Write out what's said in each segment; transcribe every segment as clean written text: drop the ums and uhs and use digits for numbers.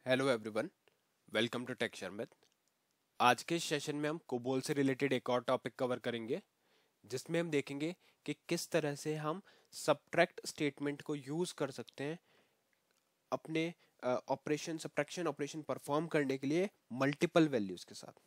Hello everyone, welcome to tech Sharmit. आज के session में हम कोबोल से रिलेटेड एक और टॉपिक कवर करेंगे, जिसमें हम देखेंगे कि किस तरह से हम सब्ट्रैक्ट स्टेटमेंट को यूज कर सकते हैं अपने ऑपरेशन सब्ट्रैक्शन ऑपरेशन परफॉर्म करने के लिए मल्टीपल वैल्यूज के साथ।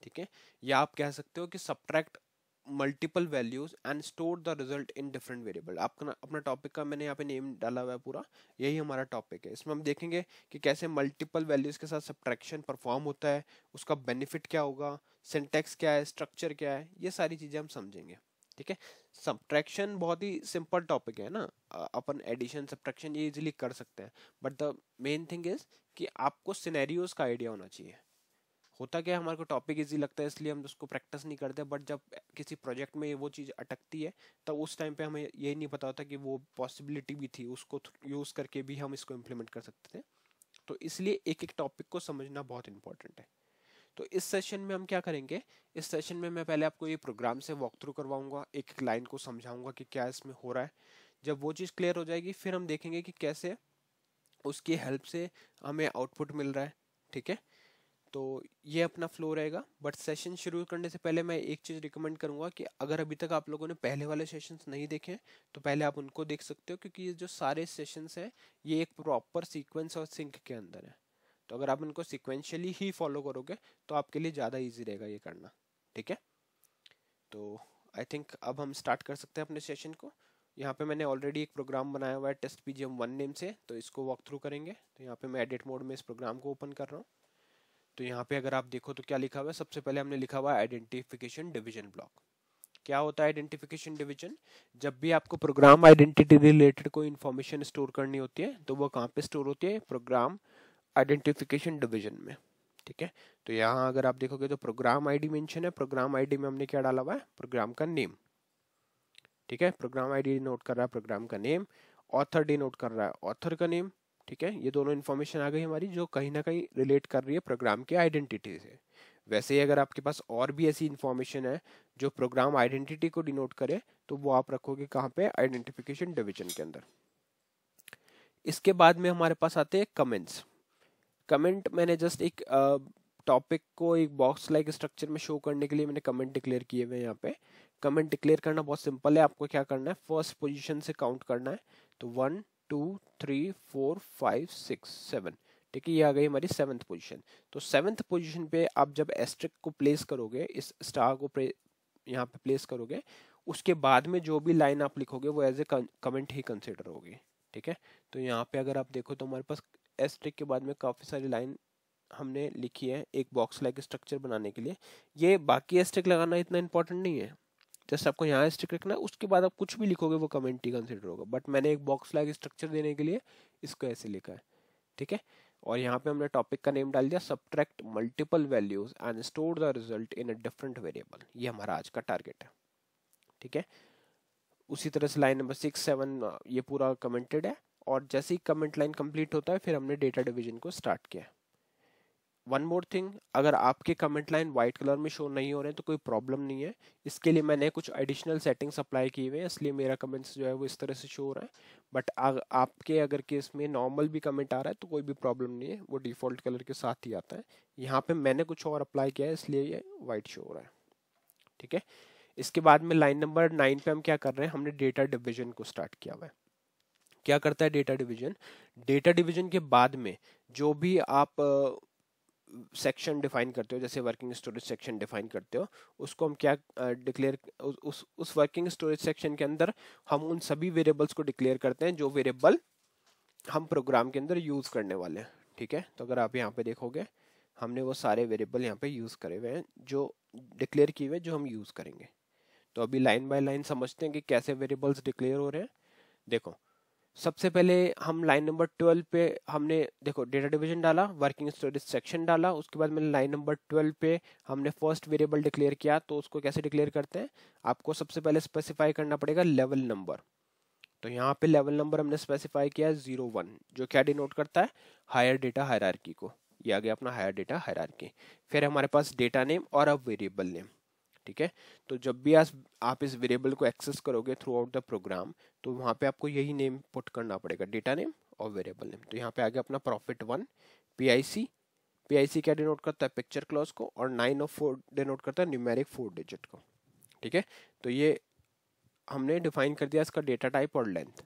ठीक है, या आप कह सकते हो कि subtract multiple values and store the result in different variable. आपका अपना टॉपिक का मैंने यहाँ पे नेम डाला हुआ है पूरा, यही हमारा टॉपिक है। इसमें हम देखेंगे कि कैसे मल्टीपल वैल्यूज के साथ सब्ट्रैक्शन परफॉर्म होता है, उसका बेनिफिट क्या होगा, सिंटैक्स क्या है, स्ट्रक्चर क्या है, ये सारी चीजें हम समझेंगे। ठीक है, सब्ट्रैक्शन बहुत ही सिंपल टॉपिक है ना, अपन एडिशन सब्ट्रैक्शन ये इजीली कर सकते हैं, but the main thing is कि आपको सिनेरियोज का आइडिया होना चाहिए। होता क्या है, हमारे को टॉपिक इजी लगता है इसलिए हम उसको प्रैक्टिस नहीं करते, बट जब किसी प्रोजेक्ट में वो चीज़ अटकती है तो उस टाइम पे हमें ये नहीं पता होता कि वो पॉसिबिलिटी भी थी, उसको यूज़ करके भी हम इसको इम्प्लीमेंट कर सकते थे। तो इसलिए एक एक टॉपिक को समझना बहुत इंपॉर्टेंट है। तो इस सेशन में हम क्या करेंगे, इस सेशन में मैं पहले आपको ये प्रोग्राम से वॉक थ्रू करवाऊंगा, एक एक लाइन को समझाऊंगा कि क्या इसमें हो रहा है। जब वो चीज़ क्लियर हो जाएगी फिर हम देखेंगे कि कैसे उसकी हेल्प से हमें आउटपुट मिल रहा है। ठीक है, तो ये अपना फ्लो रहेगा। बट सेशन शुरू करने से पहले मैं एक चीज़ रिकमेंड करूंगा कि अगर अभी तक आप लोगों ने पहले वाले सेशंस नहीं देखे हैं तो पहले आप उनको देख सकते हो, क्योंकि ये जो सारे सेशंस हैं ये एक प्रॉपर सीक्वेंस और सिंक के अंदर है। तो अगर आप इनको सिक्वेंशियली ही फॉलो करोगे तो आपके लिए ज़्यादा ईजी रहेगा ये करना। ठीक है, तो आई थिंक अब हम स्टार्ट कर सकते हैं अपने सेशन को। यहाँ पे मैंने ऑलरेडी एक प्रोग्राम बनाया हुआ है टेस्ट PGM1 नेम से, तो इसको वॉक थ्रू करेंगे। तो यहाँ पे मैं एडिट मोड में इस प्रोग्राम को ओपन कर रहा हूँ। तो यहाँ पे अगर आप देखो तो क्या लिखा हुआ है, सबसे पहले हमने लिखा हुआ है आइडेंटिफिकेशन डिवीजन ब्लॉक। क्या होता है आइडेंटिफिकेशन डिवीजन? जब भी आपको प्रोग्राम आइडेंटिटी रिलेटेड कोई इन्फॉर्मेशन स्टोर करनी होती है तो वो कहाँ पे स्टोर होती है, प्रोग्राम आइडेंटिफिकेशन डिवीजन में। ठीक है, तो यहाँ अगर आप देखोगे तो प्रोग्राम आईडी मेंशन है, प्रोग्राम आईडी में हमने क्या डाला हुआ है, प्रोग्राम का नेम। ठीक है, प्रोग्राम आईडी डिनोट कर रहा है प्रोग्राम का नेम, ऑथर डिनोट कर रहा है ऑथर का नेम। ठीक है, ये दोनों इन्फॉर्मेशन आ गई हमारी जो कहीं ना कहीं रिलेट कर रही है प्रोग्राम की आइडेंटिटी से। वैसे ही अगर आपके पास और भी ऐसी इन्फॉर्मेशन है जो प्रोग्राम आइडेंटिटी को डिनोट करे तो वो आप रखोगे कहाँ पे, आइडेंटिफिकेशन डिवीजन के अंदर। इसके बाद में हमारे पास आते हैं कमेंट्स। कमेंट मैंने जस्ट एक टॉपिक को एक बॉक्स लाइक स्ट्रक्चर में शो करने के लिए मैंने कमेंट डिक्लेयर किए हुए हैं यहाँ पे। कमेंट डिक्लेयर करना बहुत सिंपल है, आपको क्या करना है, फर्स्ट पोजीशन से काउंट करना है। तो 1 2 3 4 5 6 7। ठीक है, ये आ गई हमारी 7th पोजीशन। तो 7th पोजीशन पे आप जब एस्ट्रिक को प्लेस करोगे, इस स्टार को यहाँ पे प्लेस करोगे, उसके बाद में जो भी लाइन आप लिखोगे वो एज ए कमेंट ही कंसिडर होगी। ठीक है, तो यहाँ पे अगर आप देखो तो हमारे पास एस्ट्रिक के बाद में काफ़ी सारी लाइन हमने लिखी है एक बॉक्स लाइक स्ट्रक्चर बनाने के लिए। ये बाकी एस्ट्रिक लगाना इतना इंपॉर्टेंट नहीं है, जस्ट आपको यहाँ एस्ट्रिक रखना है, उसके बाद आप कुछ भी लिखोगे वो कमेंट ही कंसिडर होगा। बट मैंने एक बॉक्स लाइक स्ट्रक्चर देने के लिए इसको ऐसे लिखा है। ठीक है, और यहाँ पे हमने टॉपिक का नेम डाल दिया subtract multiple values and store the result in a different variable. ये हमारा आज का टारगेट है। ठीक है, उसी तरह से लाइन नंबर 6 7 ये पूरा कमेंटेड है, और जैसे ही कमेंट लाइन कंप्लीट होता है फिर हमने डेटा डिवीजन को स्टार्ट किया। वन मोर थिंग, अगर आपके कमेंट लाइन व्हाइट कलर में शो नहीं हो रहे हैं तो कोई प्रॉब्लम नहीं है। इसके लिए मैंने कुछ एडिशनल सेटिंग्स अप्लाई किए हुए हैं, इसलिए मेरा कमेंट्स जो है वो इस तरह से शो हो रहा है। बट आपके अगर केस में नॉर्मल भी कमेंट आ रहा है तो कोई भी प्रॉब्लम नहीं है, वो डिफॉल्ट कलर के साथ ही आता है। यहाँ पे मैंने कुछ और अप्लाई किया है इसलिए ये व्हाइट शो हो रहा है। ठीक है, इसके बाद में लाइन नंबर 9 पे हम क्या कर रहे हैं, हमने डेटा डिवीजन को स्टार्ट किया हुआ है। क्या करता है डेटा डिवीजन, डेटा डिवीजन के बाद में जो भी आप सेक्शन डिफाइन करते हो, जैसे वर्किंग स्टोरेज सेक्शन डिफाइन करते हो, उसको हम क्या डिक्लेयर उस वर्किंग स्टोरेज सेक्शन के अंदर हम उन सभी वेरिएबल्स को डिक्लेयर करते हैं जो वेरिएबल हम प्रोग्राम के अंदर यूज करने वाले हैं। ठीक है, तो अगर आप यहाँ पे देखोगे हमने वो सारे वेरिएबल यहाँ पे यूज करे हुए हैं जो डिक्लेयर किए हुए जो हम यूज करेंगे। तो अभी लाइन बाय लाइन समझते हैं कि कैसे वेरिएबल्स डिक्लेयर हो रहे हैं। देखो, सबसे पहले हम लाइन नंबर 12 पे हमने देखो डेटा डिवीजन डाला, वर्किंग स्टोरेज सेक्शन डाला, उसके बाद में लाइन नंबर 12 पे हमने फर्स्ट वेरिएबल डिक्लेयर किया। तो उसको कैसे डिक्लेयर करते हैं, आपको सबसे पहले स्पेसिफाई करना पड़ेगा लेवल नंबर। तो यहाँ पे लेवल नंबर हमने स्पेसिफाई किया 01, जो क्या डिनोट करता है, हायर डेटा हायरार्की को। ये आ गया अपना हायर डेटा हायरार्की। फिर हमारे पास डेटा नेम और अब वेरिएबल नेम। ठीक है, तो जब भी आप इस वेरिएबल को एक्सेस करोगे थ्रू आउट द प्रोग्राम तो वहां पे आपको यही नेम पुट करना पड़ेगा, डेटा नेम और वेरिएबल नेम। तो यहाँ पे आ गया अपना प्रॉफिट 1 PIC। PIC क्या डिनोट करता है, पिक्चर क्लॉज को, और 9 और 4 डिनोट करता है न्यूमेरिक 4 डिजिट को। ठीक है, तो ये हमने डिफाइन कर दिया इसका डेटा टाइप और लेंथ।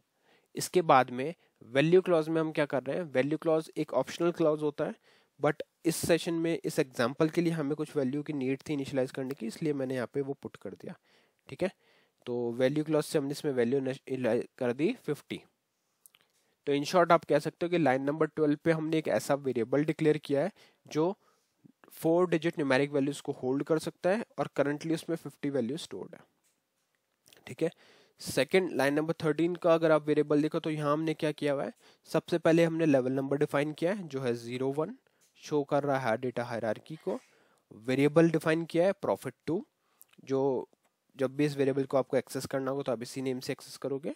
इसके बाद में वैल्यू क्लॉज में हम क्या कर रहे हैं, वैल्यू क्लॉज एक ऑप्शनल क्लॉज होता है, बट इस सेशन में इस एग्जांपल के लिए हमें कुछ वैल्यू की नीड थी इनिशियलाइज करने की, इसलिए मैंने यहाँ पे वो पुट कर दिया। ठीक है, तो वैल्यू क्लॉज से हमने इसमें वैल्यू कर दी 50। तो इन शॉर्ट आप कह सकते हो कि लाइन नंबर 12 पे हमने एक ऐसा वेरिएबल डिक्लेयर किया है जो 4 डिजिट न्यूमेरिक वैल्यूज को होल्ड कर सकता है और करंटली उसमें 50 वैल्यू स्टोर्ड है। ठीक है, सेकंड लाइन नंबर 13 का अगर आप वेरिएबल देखो तो यहाँ हमने क्या किया हुआ है, सबसे पहले हमने लेवल नंबर डिफाइन किया है जो है 01, शो कर रहा है डेटा हायरार्की को। वेरिएबल डिफाइन किया है प्रॉफिट 2, जो जब भी इस वेरिएबल को आपको एक्सेस करना होगा तो आप इसी नेम से एक्सेस करोगे।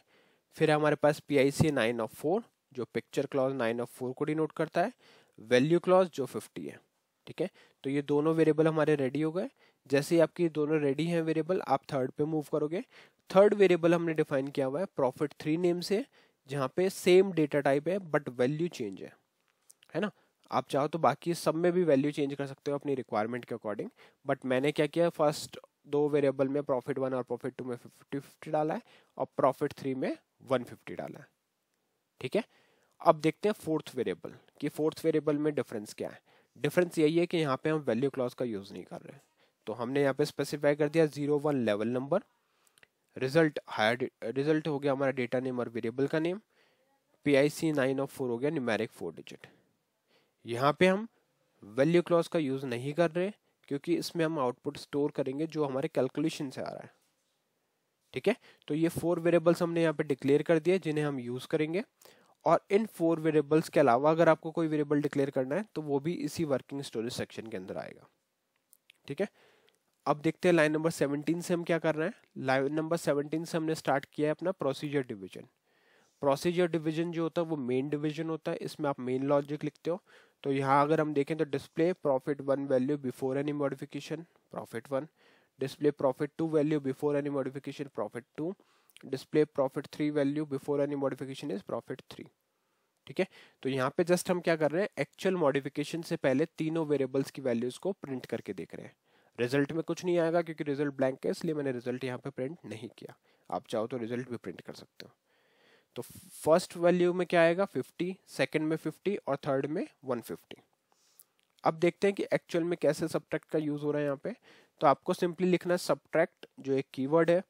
फिर हमारे पास PIC 9 ऑफ 4 जो पिक्चर क्लॉज 9 ऑफ 4 को डिनोट करता है, वैल्यू क्लॉज जो 50 है। ठीक है, तो ये दोनों वेरिएबल हमारे रेडी हो गए। जैसे ही आपकी दोनों रेडी हैं वेरिएबल, आप थर्ड पे मूव करोगे। थर्ड वेरिएबल हमने डिफाइन किया हुआ है प्रॉफिट 3 नेम से, जहाँ पे सेम डेटा टाइप है बट वैल्यू चेंज है ना। आप चाहो तो बाकी सब में भी वैल्यू चेंज कर सकते हो अपनी रिक्वायरमेंट के अकॉर्डिंग, बट मैंने क्या किया, फर्स्ट दो वेरिएबल में प्रॉफिट 1 और प्रॉफिट 2 में 50-50 डाला है और प्रॉफिट 3 में 150 डाला है। ठीक है, अब देखते हैं फोर्थ वेरिएबल कि फोर्थ वेरिएबल में डिफरेंस क्या है। डिफरेंस यही है कि यहाँ पे हम वैल्यू क्लॉज का यूज नहीं कर रहे, तो हमने यहाँ पे स्पेसिफाई कर दिया 01 level number, result higher, result हो गया हमारा डेटा नेम और वेरिएबल का नेम, PIC 9 ऑफ 4 हो गया न्यूमेरिक 4 डिजिट। यहाँ पे हम वैल्यू क्लॉज का यूज नहीं कर रहे क्योंकि इसमें हम आउटपुट स्टोर करेंगे जो हमारे कैलकुलेशन से आ रहा है। ठीक है, तो ये 4 वेरिएबल्स हमने यहाँ पे डिक्लेयर कर दिए जिन्हें हम यूज करेंगे, और इन 4 वेरिएबल्स के अलावा अगर आपको कोई वेरिएबल डिक्लेयर करना है तो वो भी इसी वर्किंग स्टोरेज सेक्शन के अंदर आएगा। ठीक है, अब देखते हैं लाइन नंबर 17 से हम क्या कर रहे हैं। लाइन नंबर 17 से हमने स्टार्ट किया है अपना प्रोसीजर डिवीजन। प्रोसीजर डिवीजन जो होता है वो मेन डिवीजन होता है, इसमें आप मेन लॉजिक लिखते हो। तो यहाँ अगर हम देखें तो display profit 1 value before any modification profit 1, display profit 2 value before any modification profit 2, display profit 3 value before any modification is profit 3। ठीक है, तो यहाँ पे जस्ट हम क्या कर रहे हैं, एक्चुअल मॉडिफिकेशन से पहले तीनों वेरिएबल्स की वैल्यूज को प्रिंट करके देख रहे हैं। रिजल्ट में कुछ नहीं आएगा क्योंकि रिजल्ट ब्लैंक है, इसलिए मैंने रिजल्ट यहाँ पे प्रिंट नहीं किया। आप चाहो तो रिजल्ट भी प्रिंट कर सकते हो। तो फर्स्ट वैल्यू में क्या आएगा 50, सेकंड में 50 और थर्ड में 150। अब देखते हैं कि एक्चुअल में कैसे सब्ट्रैक्ट का यूज हो रहा है यहाँ पे। तो आपको सिंपली लिखना है सब्ट्रैक्ट, जो एक कीवर्ड है,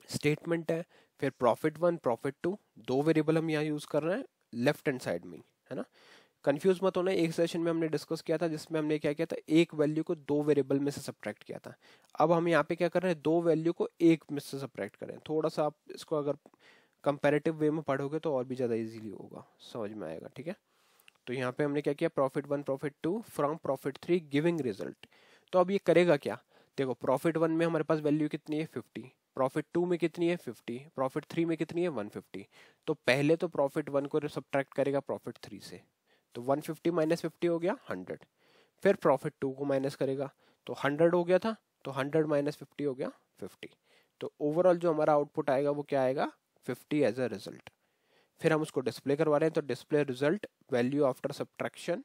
स्टेटमेंट है, फिर प्रॉफिट 1 प्रॉफिट 2, दो वेरिएबल हम यहाँ यूज कर रहे हैं लेफ्ट हैंड साइड में, है ना। कंफ्यूज मत होना, एक सेशन में हमने डिस्कस किया था जिसमें हमने क्या किया था, एक वैल्यू को दो वेरिएबल में से सब्ट्रैक्ट किया था। अब हम यहाँ पे क्या कर रहे हैं, दो वैल्यू को एक में से सब्ट्रैक्ट करें। थोड़ा सा आप इसको अगर कंपैरेटिव वे में पढ़ोगे तो और भी ज़्यादा इजीली होगा, समझ में आएगा। ठीक है, तो यहाँ पे हमने क्या किया, profit 1 profit 2 from profit 3 giving result. तो अब ये करेगा क्या, देखो प्रॉफिट 1 में हमारे पास वैल्यू कितनी है 50, प्रॉफिट 2 में कितनी है 50, प्रॉफिट 3 में कितनी है 150। तो पहले तो प्रॉफिट 1 को सब्ट्रैक्ट करेगा प्रॉफिट 3 से, तो 150 माइनस 50 हो गया 100। फिर प्रॉफिट 2 को माइनस करेगा तो 100 हो गया था, तो 100 माइनस 50 हो गया 50। तो ओवरऑल जो हमारा आउटपुट आएगा वो क्या आएगा 50 एज अ रिजल्ट। फिर हम उसको डिस्प्ले करवा रहे हैं तो display result value after subtraction,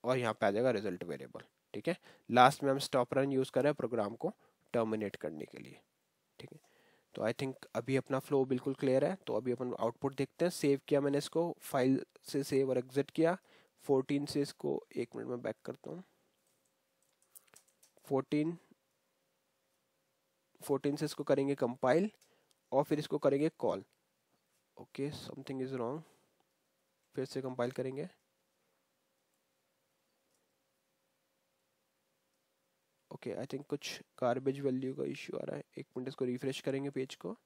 और यहाँ पे आ जाएगा रिजल्ट वेरिएबल। ठीक है, लास्ट में हम स्टॉप रन यूज कर रहे हैं प्रोग्राम को टर्मिनेट करने के लिए। ठीक है, तो आई थिंक अभी अपना फ्लो बिल्कुल क्लियर है। तो अभी अपन आउटपुट देखते हैं। सेव किया मैंने इसको, फाइल से सेव और एग्जिट किया। 14 से इसको, एक मिनट में बैक करता हूँ, 14 से इसको करेंगे कंपाइल और फिर इसको करेंगे call. Okay, something is wrong, फिर से कंपाइल करेंगे। ओके, आई थिंक कुछ गार्बेज वैल्यू का इश्यू आ रहा है, एक मिनट इसको रिफ्रेश करेंगे पेज को।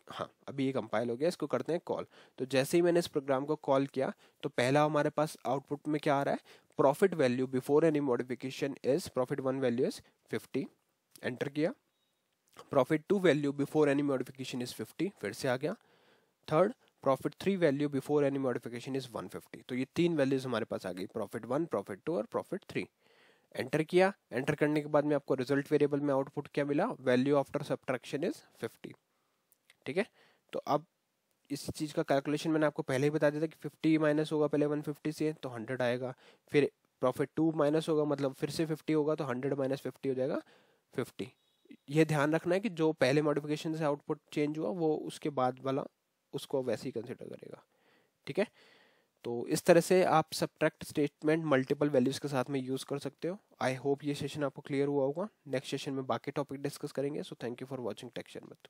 हाँ, अभी ये कंपाइल हो गया, इसको करते हैं कॉल। तो जैसे ही मैंने इस प्रोग्राम को कॉल किया तो पहला हमारे पास आउटपुट में क्या आ रहा है, profit value before any modification is profit 1 value is 50, enter किया। Profit 2 value before any modification is 50, फिर से आ गया। Third, profit 3 value before any modification is 150। तो ये तीन वैल्यूज हमारे पास आ गई, प्रॉफिट 1 प्रॉफिट 2 और प्रॉफिट 3। एंटर किया, एंटर करने के बाद में आपको रिजल्ट वेरिएबल में आउटपुट क्या मिला, वैल्यू आफ्टर सब्ट्रैक्शन इज 50। ठीक है, तो अब इस चीज़ का कैलकुलेशन मैंने आपको पहले ही बता दिया था कि 50 माइनस होगा पहले 150 से तो 100 आएगा, फिर प्रॉफिट 2 माइनस होगा मतलब फिर से 50 होगा तो 100 माइनस 50 हो जाएगा 50। ये ध्यान रखना है कि जो पहले मॉडिफिकेशन से आउटपुट चेंज हुआ वो उसके बाद वाला उसको वैसे ही कंसिडर करेगा। ठीक है, तो इस तरह से आप सब्ट्रैक्ट स्टेटमेंट मल्टीपल वैल्यूज के साथ में यूज कर सकते हो। आई होप ये सेशन आपको क्लियर हुआ होगा। नेक्स्ट सेशन में बाकी टॉपिक डिस्कस करेंगे। So thank you for watching tech share method.